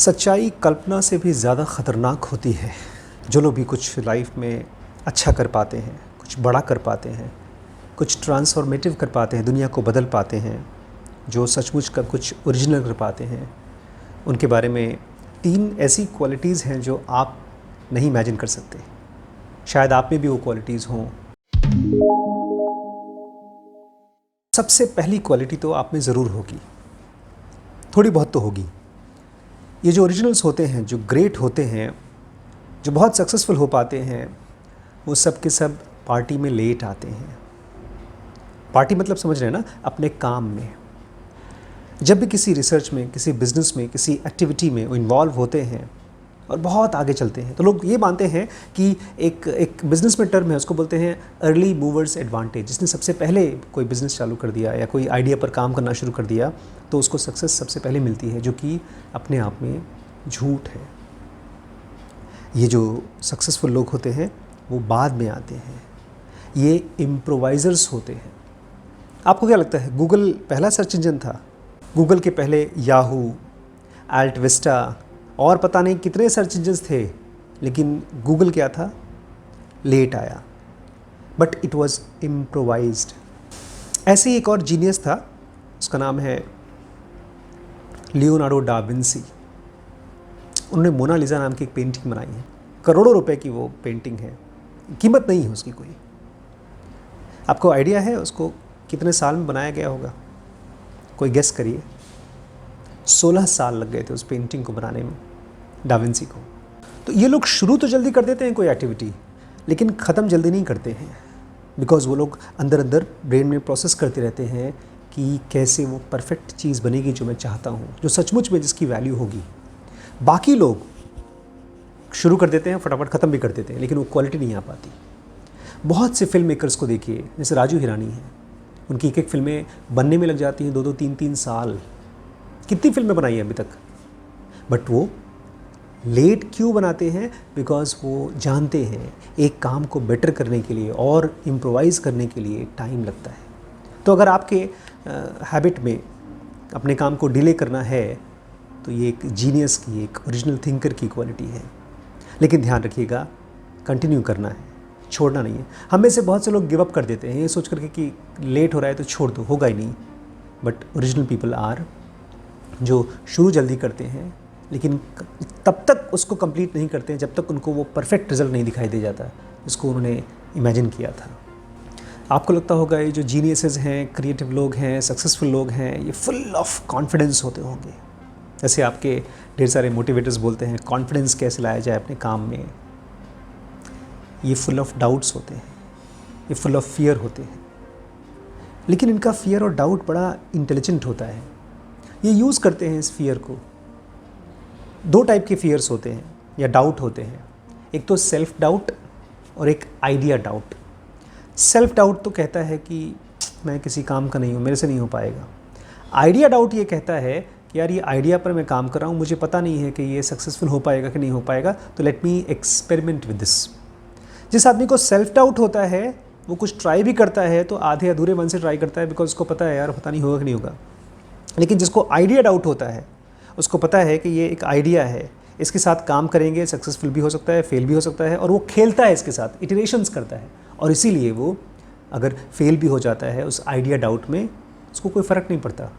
सच्चाई कल्पना से भी ज़्यादा ख़तरनाक होती है। जो लोग भी कुछ लाइफ में अच्छा कर पाते हैं, कुछ बड़ा कर पाते हैं, कुछ ट्रांसफॉर्मेटिव कर पाते हैं, दुनिया को बदल पाते हैं, जो सचमुच का कुछ ओरिजिनल कर पाते हैं, उनके बारे में 3 ऐसी क्वालिटीज़ हैं जो आप नहीं इमेजिन कर सकते। शायद आप में भी वो क्वालिटीज़ हों। सबसे पहली क्वालिटी तो आप में ज़रूर होगी, थोड़ी बहुत तो होगी। ये जो ओरिजिनल्स होते हैं, जो ग्रेट होते हैं, जो बहुत सक्सेसफुल हो पाते हैं, वो सब के सब पार्टी में लेट आते हैं। पार्टी मतलब समझ रहे हैं ना, अपने काम में। जब भी किसी रिसर्च में, किसी बिजनेस में, किसी एक्टिविटी में वो इन्वॉल्व होते हैं और बहुत आगे चलते हैं, तो लोग ये मानते हैं कि एक बिज़नेस में टर्म है, उसको बोलते हैं अर्ली मूवर्स एडवांटेज। जिसने सबसे पहले कोई बिज़नेस चालू कर दिया या कोई आइडिया पर काम करना शुरू कर दिया, तो उसको सक्सेस सबसे पहले मिलती है, जो कि अपने आप में झूठ है। ये जो सक्सेसफुल लोग होते हैं वो बाद में आते हैं, ये इम्प्रोवाइज़र्स होते हैं। आपको क्या लगता है, गूगल पहला सर्च इंजन था? गूगल के पहले याहू, एल्ट विस्टा और पता नहीं कितने सर्च इंजन्स थे, लेकिन गूगल क्या था? लेट आया, बट इट वॉज इम्प्रोवाइज्ड। ऐसे ही एक और जीनियस था, उसका नाम है लियोनार्डो डा विंसी। उन्होंने मोनालिसा नाम की एक पेंटिंग बनाई है। करोड़ों रुपए की वो पेंटिंग है, कीमत नहीं है उसकी कोई। आपको आइडिया है उसको कितने साल में बनाया गया होगा? कोई गेस करिए। 16 साल लग गए थे उस पेंटिंग को बनाने में, डा विंसी को। तो ये लोग शुरू तो जल्दी कर देते हैं कोई एक्टिविटी, लेकिन ख़त्म जल्दी नहीं करते हैं, बिकॉज वो लोग अंदर अंदर ब्रेन में प्रोसेस करते रहते हैं कि कैसे वो परफेक्ट चीज़ बनेगी जो मैं चाहता हूँ, जो सचमुच में जिसकी वैल्यू होगी। बाकी लोग शुरू कर देते हैं, फटाफट ख़त्म भी कर देते हैं, लेकिन वो क्वालिटी नहीं आ पाती। बहुत से फिल्म मेकर्स को देखिए, जैसे राजू हिरानी हैं, उनकी एक फिल्में बनने में लग जाती हैं 2-2, 3-3 साल। कितनी फिल्में बनाई हैं अभी तक? बट वो लेट क्यों बनाते हैं? बिकॉज वो जानते हैं एक काम को बेटर करने के लिए और इम्प्रोवाइज़ करने के लिए टाइम लगता है। तो अगर आपके हैबिट में अपने काम को डिले करना है, तो ये एक जीनियस की, एक ओरिजिनल थिंकर की क्वालिटी है। लेकिन ध्यान रखिएगा, कंटिन्यू करना है, छोड़ना नहीं है। हम में से बहुत से लोग गिव अप कर देते हैं ये सोच करके कि लेट हो रहा है तो छोड़ दो, होगा ही नहीं। बट ओरिजिनल पीपल आर, जो शुरू जल्दी करते हैं, लेकिन तब तक उसको कंप्लीट नहीं करते हैं जब तक उनको वो परफेक्ट रिजल्ट नहीं दिखाई दे जाता जिसको उन्होंने इमेजिन किया था। आपको लगता होगा ये जो जीनियसेस हैं, क्रिएटिव लोग हैं, सक्सेसफुल लोग हैं, ये फुल ऑफ कॉन्फिडेंस होते होंगे। जैसे आपके ढेर सारे मोटिवेटर्स बोलते हैं कॉन्फिडेंस कैसे लाया जाए अपने काम में। ये फुल ऑफ डाउट्स होते हैं, ये फुल ऑफ फियर होते हैं, लेकिन इनका फियर और डाउट बड़ा इंटेलिजेंट होता है। ये यूज़ करते हैं इस फियर को। 2 टाइप के फियर्स होते हैं या डाउट होते हैं, एक तो सेल्फ डाउट और एक आइडिया डाउट। सेल्फ डाउट तो कहता है कि मैं किसी काम का नहीं हूँ, मेरे से नहीं हो पाएगा। आइडिया डाउट ये कहता है कि यार ये आइडिया पर मैं काम कर रहा हूँ, मुझे पता नहीं है कि ये सक्सेसफुल हो पाएगा कि नहीं हो पाएगा, तो let me experiment with this. जिस आदमी को सेल्फ डाउट होता है वो कुछ ट्राई भी करता है तो आधे अधूरे मन से ट्राई करता है, बिकॉज उसको पता है यार पता नहीं होगा कि नहीं होगा। लेकिन जिसको आइडिया डाउट होता है, उसको पता है कि ये एक आइडिया है, इसके साथ काम करेंगे, सक्सेसफुल भी हो सकता है, फेल भी हो सकता है, और वो खेलता है इसके साथ, इटरेशंस करता है, और इसीलिए वो अगर फेल भी हो जाता है उस आइडिया डाउट में, उसको कोई फ़र्क नहीं पड़ता,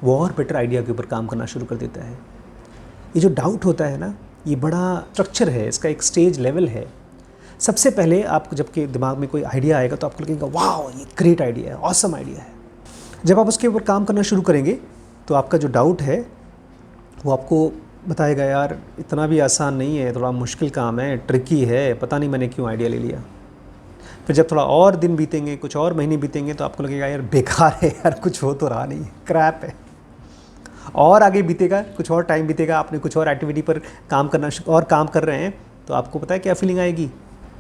वो और बेटर आइडिया के ऊपर काम करना शुरू कर देता है। ये जो डाउट होता है ना, ये बड़ा स्ट्रक्चर है, इसका एक स्टेज लेवल है। सबसे पहले आपको जबकि दिमाग में कोई आइडिया आएगा तो आपको लगेगा वाह ये ग्रेट आइडिया है, ऑसम आइडिया है। जब आप उसके ऊपर काम करना शुरू करेंगे तो आपका जो डाउट है वो आपको बताएगा यार इतना भी आसान नहीं है, थोड़ा मुश्किल काम है, ट्रिकी है, पता नहीं मैंने क्यों आइडिया ले लिया। फिर जब थोड़ा और दिन बीतेंगे, कुछ और महीने बीतेंगे, तो आपको लगेगा यार बेकार है यार, कुछ हो तो रहा नहीं, क्रैप है। और आगे बीतेगा, कुछ और टाइम बीतेगा, आपने कुछ और एक्टिविटी पर काम करना और काम कर रहे हैं, तो आपको पता है क्या फीलिंग आएगी?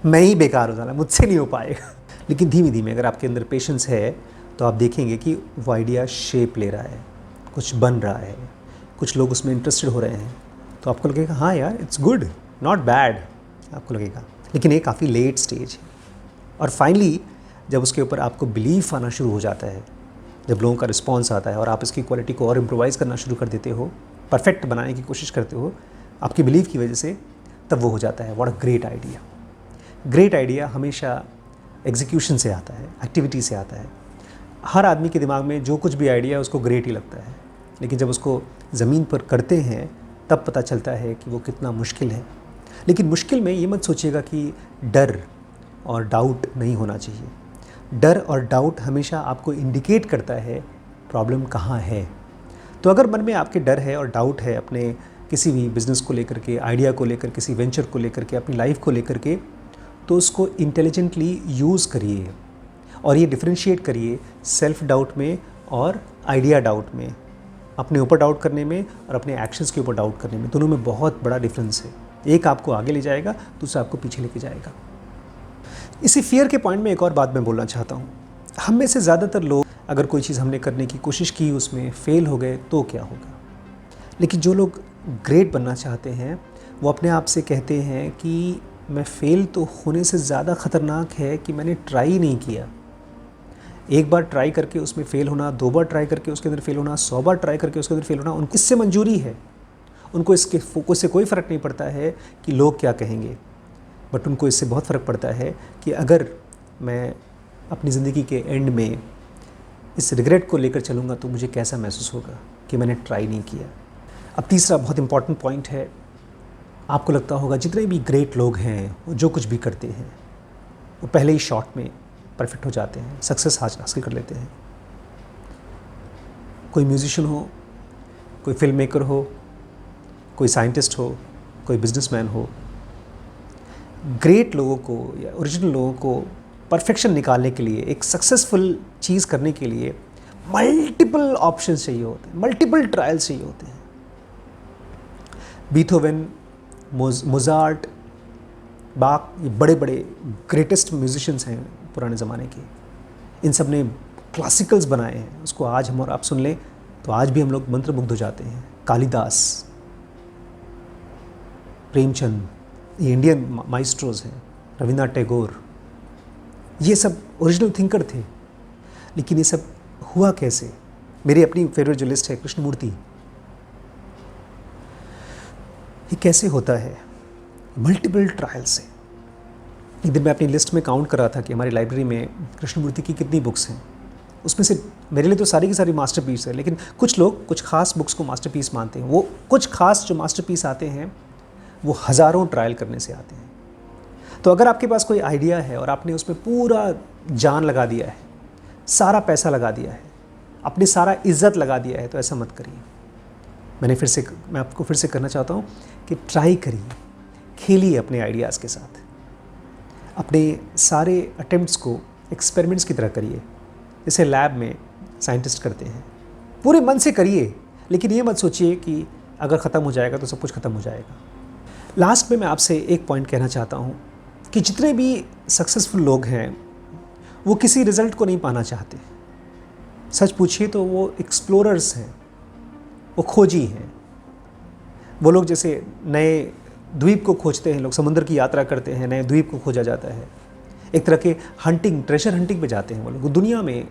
मैं ही बेकार हो जाना, मुझसे नहीं हो पाएगा। लेकिन धीमे धीमे अगर आपके अंदर पेशेंस है तो आप देखेंगे कि वो आइडिया शेप ले रहा है, कुछ बन रहा है, कुछ लोग उसमें इंटरेस्टेड हो रहे हैं, तो आपको लगेगा हाँ यार इट्स गुड, नॉट बैड, आपको लगेगा। लेकिन ये काफ़ी लेट स्टेज है। और फाइनली जब उसके ऊपर आपको बिलीफ आना शुरू हो जाता है, जब लोगों का रिस्पॉन्स आता है और आप इसकी क्वालिटी को और इम्प्रोवाइज़ करना शुरू कर देते हो, परफेक्ट बनाने की कोशिश करते हो आपकी बिलीव की वजह से, तब वो हो जाता है what a great idea. Great idea हमेशा एग्जीक्यूशन से आता है, एक्टिविटी से आता है। हर आदमी के दिमाग में जो कुछ भी आइडिया है उसको ग्रेट ही लगता है, लेकिन जब उसको ज़मीन पर करते हैं तब पता चलता है कि वो कितना मुश्किल है। लेकिन मुश्किल में ये मत सोचिएगा कि डर और डाउट नहीं होना चाहिए। डर और डाउट हमेशा आपको इंडिकेट करता है प्रॉब्लम कहाँ है। तो अगर मन में आपके डर है और डाउट है अपने किसी भी बिज़नेस को लेकर के, आइडिया को लेकर, किसी वेंचर को लेकर के, अपनी लाइफ को लेकर के, तो उसको इंटेलिजेंटली यूज़ करिए और ये डिफरेंशिएट करिए सेल्फ डाउट में और आइडिया डाउट में। अपने ऊपर डाउट करने में और अपने एक्शंस के ऊपर डाउट करने में, दोनों में बहुत बड़ा डिफरेंस है। एक आपको आगे ले जाएगा, दूसरा आपको पीछे लेके जाएगा। इसी फियर के पॉइंट में एक और बात मैं बोलना चाहता हूँ। हम में से ज़्यादातर लोग अगर कोई चीज़ हमने करने की कोशिश की, उसमें फेल हो गए तो क्या होगा। लेकिन जो लोग ग्रेट बनना चाहते हैं वो अपने आप से कहते हैं कि मैं फेल तो होने से ज़्यादा ख़तरनाक है कि मैंने ट्राई नहीं किया। एक बार ट्राई करके उसमें फ़ेल होना, 2 बार ट्राई करके उसके अंदर फ़ेल होना, 100 बार ट्राई करके उसके अंदर फ़ेल होना, उनको इससे मंजूरी है। उनको इसके फोकस से कोई फ़र्क नहीं पड़ता है कि लोग क्या कहेंगे, बट उनको इससे बहुत फ़र्क पड़ता है कि अगर मैं अपनी ज़िंदगी के एंड में इस रिग्रेट को लेकर चलूँगा तो मुझे कैसा महसूस होगा कि मैंने ट्राई नहीं किया। अब तीसरा बहुत इंपॉर्टेंट पॉइंट है, आपको लगता होगा जितने भी ग्रेट लोग हैं वो जो कुछ भी करते हैं वो पहले ही शॉट में परफेक्ट हो जाते हैं, सक्सेस हासिल कर लेते हैं। कोई म्यूजिशियन हो, कोई फिल्म मेकर हो, कोई साइंटिस्ट हो, कोई बिजनेसमैन हो, ग्रेट लोगों को या ओरिजिनल लोगों को परफेक्शन निकालने के लिए, एक सक्सेसफुल चीज़ करने के लिए मल्टीपल ऑप्शंस चाहिए होते हैं, मल्टीपल ट्रायल्स चाहिए होते हैं। बीथोवन, मोजार्ट, बाक, ये बड़े बड़े ग्रेटेस्ट म्यूजिशियंस हैं पुराने ज़माने के। इन सब ने क्लासिकल्स बनाए हैं, उसको आज हम और आप सुन लें तो आज भी हम लोग मंत्रमुग्ध हो जाते हैं। कालिदास, प्रेमचंद, ये इंडियन माइस्ट्रोज हैं, रविंद्रनाथ टैगोर, ये सब ओरिजिनल थिंकर थे। लेकिन ये सब हुआ कैसे? मेरी अपनी फेवरेट जो लिस्ट है कृष्णमूर्ति, ये कैसे होता है? मल्टीपल ट्रायल से। एक दिन मैं अपनी लिस्ट में काउंट कर रहा था कि हमारी लाइब्रेरी में कृष्णमूर्ति की कितनी बुक्स हैं। उसमें से मेरे लिए तो सारी की सारी मास्टरपीस है, लेकिन कुछ लोग कुछ खास बुक्स को मास्टरपीस मानते हैं। वो कुछ खास जो मास्टरपीस आते हैं वो हज़ारों ट्रायल करने से आते हैं। तो अगर आपके पास कोई आइडिया है और आपने उसमें पूरा जान लगा दिया है, सारा पैसा लगा दिया है, अपनी सारा इज्जत लगा दिया है, तो ऐसा मत करिए। मैं आपको फिर से करना चाहता हूँ कि ट्राई करिए, खेलिए अपने आइडियाज़ के साथ, अपने सारे अटेम्प्ट्स को एक्सपेरिमेंट्स की तरह करिए, जैसे लैब में साइंटिस्ट करते हैं। पूरे मन से करिए, लेकिन ये मत सोचिए कि अगर ख़त्म हो जाएगा तो सब कुछ ख़त्म हो जाएगा। लास्ट में मैं आपसे एक पॉइंट कहना चाहता हूँ कि जितने भी सक्सेसफुल लोग हैं वो किसी रिज़ल्ट को नहीं पाना चाहते। सच पूछिए तो वो एक्सप्लोरर्स हैं, वो खोजी हैं। वो लोग जैसे नए द्वीप को खोजते हैं, लोग समुद्र की यात्रा करते हैं, नए द्वीप को खोजा जाता है। एक तरह के हंटिंग, ट्रेजर हंटिंग पे जाते हैं वो लोग, दुनिया में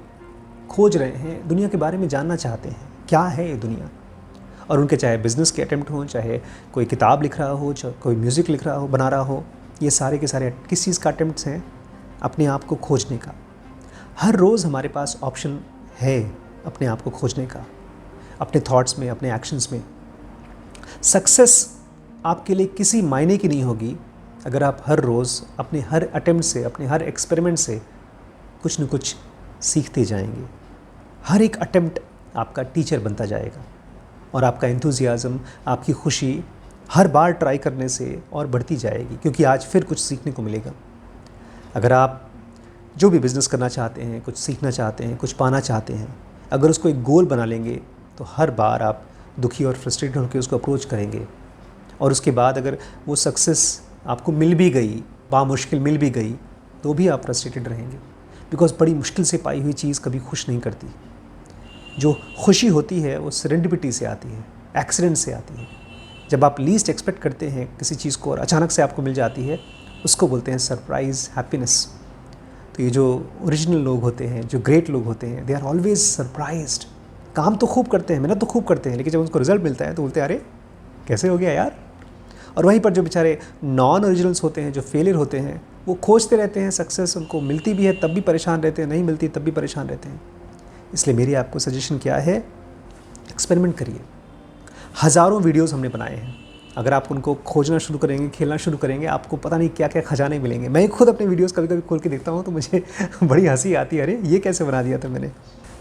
खोज रहे हैं, दुनिया के बारे में जानना चाहते हैं क्या है ये दुनिया। और उनके चाहे बिज़नेस के अटेम्प्ट हों, चाहे कोई किताब लिख रहा हो, चाहे कोई म्यूज़िक लिख रहा हो, बना रहा हो, ये सारे के सारे किस चीज़ का अटेम्प्ट्स हैं? अपने आप को खोजने का। हर रोज़ हमारे पास ऑप्शन है अपने आप को खोजने का, अपने थॉट्स में, अपने एक्शंस में। सक्सेस आपके लिए किसी मायने की नहीं होगी अगर आप हर रोज़ अपने हर अटेम्प्ट से, अपने हर एक्सपेरिमेंट से कुछ न कुछ सीखते जाएंगे। हर एक अटेम्प्ट आपका टीचर बनता जाएगा और आपका एंथुजियाज़म, आपकी खुशी हर बार ट्राई करने से और बढ़ती जाएगी, क्योंकि आज फिर कुछ सीखने को मिलेगा। अगर आप जो भी बिज़नेस करना चाहते हैं, कुछ सीखना चाहते हैं, कुछ पाना चाहते हैं, अगर उसको एक गोल बना लेंगे तो हर बार आप दुखी और फ्रस्ट्रेटेड होकर उसको अप्रोच करेंगे। और उसके बाद अगर वो सक्सेस आपको मिल भी गई, बामुश्किल मिल भी गई, तो भी आप फ्रस्ट्रेटेड रहेंगे, बिकॉज़ बड़ी मुश्किल से पाई हुई चीज़ कभी खुश नहीं करती। जो खुशी होती है वो सेरेंडिपिटी से आती है, एक्सीडेंट से आती है। जब आप लीस्ट एक्सपेक्ट करते हैं किसी चीज़ को और अचानक से आपको मिल जाती है, उसको बोलते हैं सरप्राइज़ हैप्पीनेस। तो ये जो ओरिजिनल लोग होते हैं, जो ग्रेट लोग होते हैं, दे आर ऑलवेज सरप्राइज्ड। काम तो खूब करते हैं, मेहनत तो खूब करते हैं, लेकिन जब उनको रिजल्ट मिलता है तो बोलते हैं अरे कैसे हो गया यार। और वहीं पर जो बेचारे नॉन ओरिजिनल्स होते हैं, जो फेलियर होते हैं, वो खोजते रहते हैं सक्सेस, उनको मिलती भी है तब भी परेशान रहते हैं, नहीं मिलती तब भी परेशान रहते हैं। इसलिए मेरी आपको सजेशन क्या है, एक्सपेरिमेंट करिए। हज़ारों वीडियोस हमने बनाए हैं, अगर आप उनको खोजना शुरू करेंगे, खेलना शुरू करेंगे, आपको पता नहीं क्या क्या खजाने मिलेंगे। मैं खुद अपने वीडियोस कभी कभी खोल के देखता हूँ तो मुझे बड़ी हंसी आती है, अरे ये कैसे बना दिया था मैंने।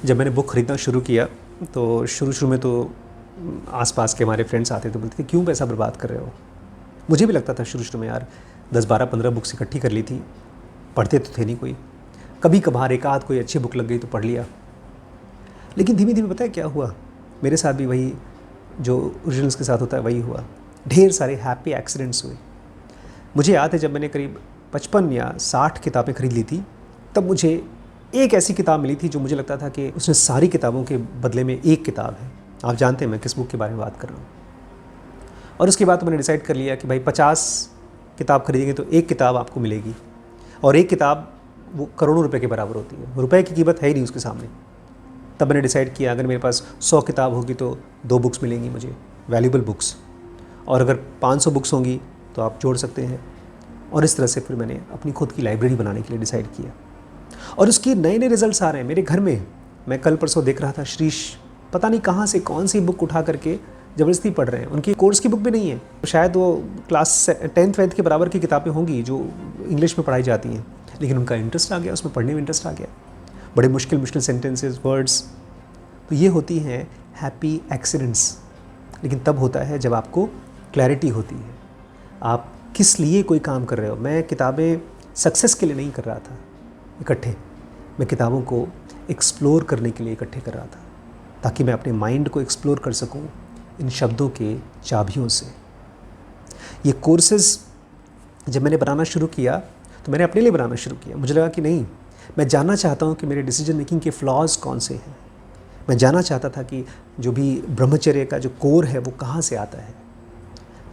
जब मैंने बुक ख़रीदना शुरू किया तो शुरू में तो आसपास के हमारे फ्रेंड्स आते थे, बोलते थे क्यों पैसा बर्बाद कर रहे हो। मुझे भी लगता था शुरू में यार 10-12-15 बुक्स इकट्ठी कर ली थी, पढ़ते तो थे नहीं कोई, कभी कभार एक आध कोई अच्छी बुक लग गई तो पढ़ लिया। लेकिन धीमे धीमे पता है क्या हुआ, मेरे साथ भी वही जो ओरिजिनल्स के साथ होता है वही हुआ। ढेर सारे हैप्पी एक्सीडेंट्स हुए। मुझे याद है जब मैंने करीब 55 या 60 किताबें खरीद ली थी, तब मुझे एक ऐसी किताब मिली थी जो मुझे लगता था कि उसमें सारी किताबों के बदले में एक किताब है। आप जानते हैं मैं किस बुक के बारे में बात कर रहा हूँ। और उसके बाद तो मैंने डिसाइड कर लिया कि भाई 50 किताब खरीदेंगे तो एक किताब आपको मिलेगी, और एक किताब वो करोड़ों रुपए के बराबर होती है, रुपए की कीमत है ही नहीं उसके सामने। तब मैंने डिसाइड किया अगर मेरे पास 100 किताब होगी तो 2 बुक्स मिलेंगी मुझे, वैल्यूबल बुक्स, और अगर 500 बुक्स होंगी तो आप जोड़ सकते हैं। और इस तरह से फिर मैंने अपनी खुद की लाइब्रेरी बनाने के लिए डिसाइड किया, और उसकी नए नए रिजल्ट्स आ रहे हैं मेरे घर में। मैं कल परसों देख रहा था, श्रीश पता नहीं कहाँ से कौन सी बुक उठा करके ज़बरदस्ती पढ़ रहे हैं। उनकी कोर्स की बुक भी नहीं है, शायद वो क्लास 10th-12th के बराबर की किताबें होंगी जो इंग्लिश में पढ़ाई जाती हैं, लेकिन उनका इंटरेस्ट आ गया, उसमें पढ़ने में इंटरेस्ट आ गया। बड़े मुश्किल सेंटेंसेस, वर्ड्स। तो ये होती हैं हैप्पी एक्सीडेंट्स। लेकिन तब होता है जब आपको क्लैरिटी होती है, आप किस लिए कोई काम कर रहे हो। मैं किताबें सक्सेस के लिए नहीं कर रहा था इकट्ठे, मैं किताबों को एक्सप्लोर करने के लिए इकट्ठे कर रहा था, ताकि मैं अपने माइंड को एक्सप्लोर कर सकूं इन शब्दों के चाबियों से। ये कोर्सेज़ जब मैंने बनाना शुरू किया तो मैंने अपने लिए बनाना शुरू किया। मुझे लगा कि नहीं, मैं जानना चाहता हूँ कि मेरे डिसीजन मेकिंग के फ्लॉज कौन से हैं। मैं जानना चाहता था कि जो भी ब्रह्मचर्य का जो कोर है वो कहाँ से आता है।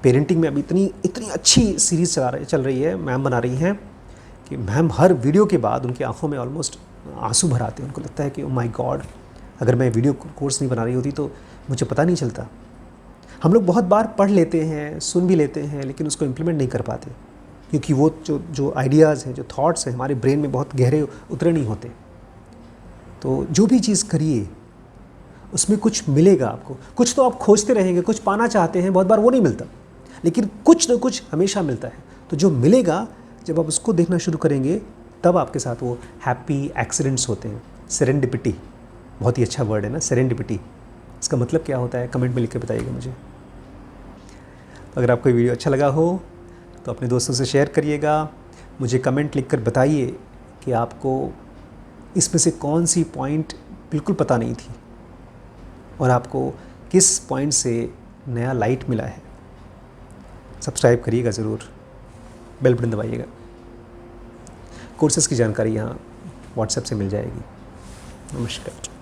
पेरेंटिंग में अभी इतनी अच्छी सीरीज़ चल रही है, मैम बना रही हैं कि मैम हर वीडियो के बाद उनकी आंखों में ऑलमोस्ट आंसू भर आते हैं। उनको लगता है कि ओ माय गॉड, अगर मैं वीडियो कोर्स नहीं बना रही होती तो मुझे पता नहीं चलता। हम लोग बहुत बार पढ़ लेते हैं, सुन भी लेते हैं, लेकिन उसको इम्प्लीमेंट नहीं कर पाते, क्योंकि वो जो आइडियाज़ हैं, जो थॉट्स हैं, हमारे ब्रेन में बहुत गहरे उतरे नहीं होते। तो जो भी चीज़ करिए उसमें कुछ मिलेगा आपको। कुछ तो आप खोजते रहेंगे, कुछ पाना चाहते हैं, बहुत बार वो नहीं मिलता, लेकिन कुछ ना कुछ हमेशा मिलता है। तो जो मिलेगा जब आप उसको देखना शुरू करेंगे तब आपके साथ वो हैप्पी एक्सीडेंट्स होते हैं। सेरेंडिपिटी बहुत ही अच्छा वर्ड है ना, सेरेंडिपिटी। इसका मतलब क्या होता है कमेंट में लिख के बताइएगा मुझे। अगर आपको ये वीडियो अच्छा लगा हो तो अपने दोस्तों से शेयर करिएगा। मुझे कमेंट लिखकर बताइए कि आपको इसमें से कौन सी पॉइंट बिल्कुल पता नहीं थी और आपको किस पॉइंट से नया लाइट मिला है। सब्सक्राइब करिएगा ज़रूर, बेल बटन दबाइएगा। कोर्सेज़ की जानकारी यहाँ व्हाट्सएप से मिल जाएगी। नमस्कार।